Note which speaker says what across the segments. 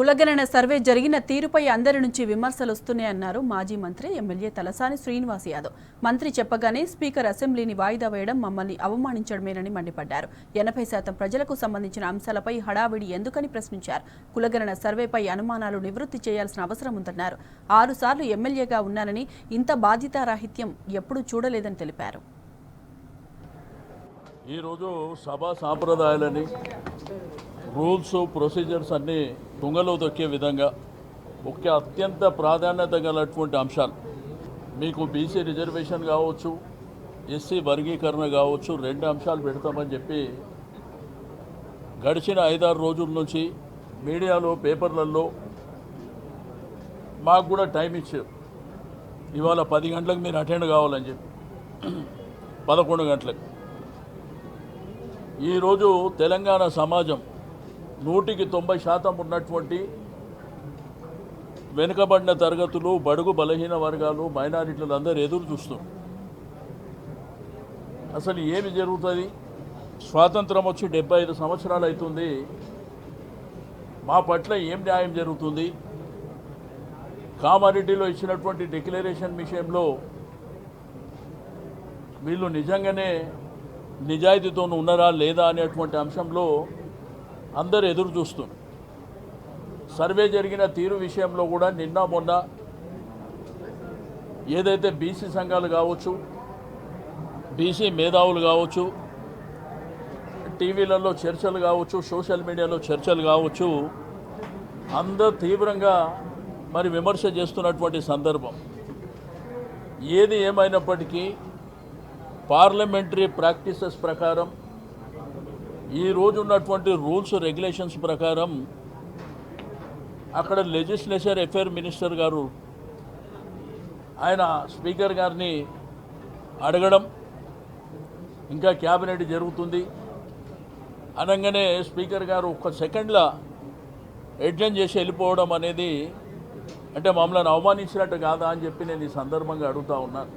Speaker 1: కులగణన సర్వే జరిగిన తీరుపై అందరి నుంచి విమర్శలు వస్తున్నాయన్నారు మాజీ మంత్రి ఎమ్మెల్యే తలసాని శ్రీనివాస్ యాదవ్. మంత్రి చెప్పగానే స్పీకర్ అసెంబ్లీని వాయిదా వేయడం మమ్మల్ని అవమానించడమేనని మండిపడ్డారు. 80% ప్రజలకు సంబంధించిన అంశాలపై హడావిడి ఎందుకని ప్రశ్నించారు. కులగణన సర్వేపై అనుమానాలు నివృత్తి చేయాల్సిన అవసరం ఉందన్నారు. 6 సార్లు ఎమ్మెల్యేగా ఉన్నానని ఇంత బాధ్యతారాహిత్యం ఎప్పుడూ చూడలేదని తెలిపారు.
Speaker 2: ఈరోజు సభా సాంప్రదాయాలని రూల్స్ ప్రొసీజర్స్ అన్నీ తుంగలో దొక్కే విధంగా ఒక అత్యంత ప్రాధాన్యత గలటువంటి అంశాలు మీకు బీసీ రిజర్వేషన్ కావచ్చు, ఎస్సీ వర్గీకరణ కావచ్చు, 2 అంశాలు పెడతామని చెప్పి గడిచిన 5-6 రోజుల నుంచి మీడియాలో పేపర్లలో మాకు కూడా టైం ఇచ్చారు. ఇవాళ 10 గంటలకు మీరు అటెండ్ కావాలని చెప్పి 11 గంటలకు. ఈరోజు తెలంగాణ సమాజం 100% ఉన్నటువంటి వెనుకబడిన తరగతులు, బడుగు బలహీన వర్గాలు, మైనారిటీలు అందరూ ఎదురు చూస్తున్నారు. అసలు ఏమి జరుగుతుంది? స్వాతంత్రం వచ్చి 75 సంవత్సరాలు అవుతుంది. మా పట్ల ఏం న్యాయం జరుగుతుంది? కామారెడ్డిలో ఇచ్చినటువంటి డిక్లరేషన్ విషయంలో వీళ్ళు నిజంగానే నిజాయితీతో ఉన్నారా లేదా అనేటువంటి అంశంలో అందరూ ఎదురు చూస్తున్నారు. సర్వే జరిగిన తీరు విషయంలో కూడా నిన్న మొన్న ఏదైతే బీసీ సంఘాలు కావచ్చు, బీసీ మేధావులు కావచ్చు, టీవీలలో చర్చలు కావచ్చు, సోషల్ మీడియాలో చర్చలు కావచ్చు, అందరూ తీవ్రంగా మరి విమర్శ చేస్తున్నటువంటి సందర్భం. ఏది ఏమైనప్పటికీ పార్లమెంటరీ ప్రాక్టీసెస్ ప్రకారం, ఈ రోజు ఉన్నటువంటి రూల్స్ రెగ్యులేషన్స్ ప్రకారం అక్కడ లెజిస్లేచర్ అఫేర్ మినిస్టర్ గారు ఆయన స్పీకర్ గారిని అడగడం, ఇంకా క్యాబినెట్ జరుగుతుంది అనగానే స్పీకర్ గారు 1 సెకండ్లో అడ్జర్న్ చేసి వెళ్ళిపోవడం అనేది అంటే మమ్మల్ని అవమానించినట్టు కాదా అని చెప్పి నేను ఈ సందర్భంగా అడుగుతా ఉన్నాను.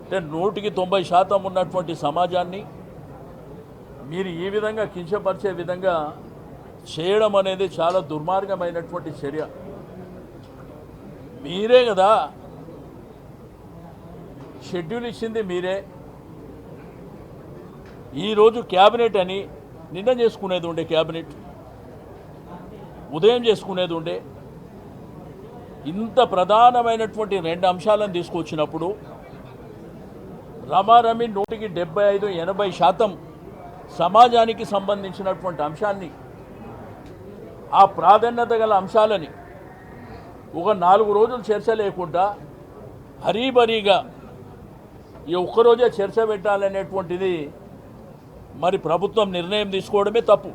Speaker 2: అంటే 190% ఉన్నటువంటి సమాజాన్ని మీరు ఈ విధంగా కించపరిచే విధంగా చేయడం అనేది చాలా దుర్మార్గమైనటువంటి చర్య. మీరే కదా షెడ్యూల్ ఇచ్చింది, మీరే. ఈరోజు క్యాబినెట్ అని నిన్న చేసుకునేది ఉండే, క్యాబినెట్ ఉదయం చేసుకునేది ఉండే. ఇంత ప్రధానమైనటువంటి 2 అంశాలను తీసుకొచ్చినప్పుడు రమారమి 175-80% సమాజానికి సంబంధించినటువంటి అంశాన్ని, ఆ ప్రాధాన్యత గల అంశాలని ఒక 4 రోజులు చర్చ లేకుండా హరీబరీగా ఈ ఒక్కరోజే చర్చ పెట్టాలనేటువంటిది మరి ప్రభుత్వం నిర్ణయం తీసుకోవడమే తప్పు.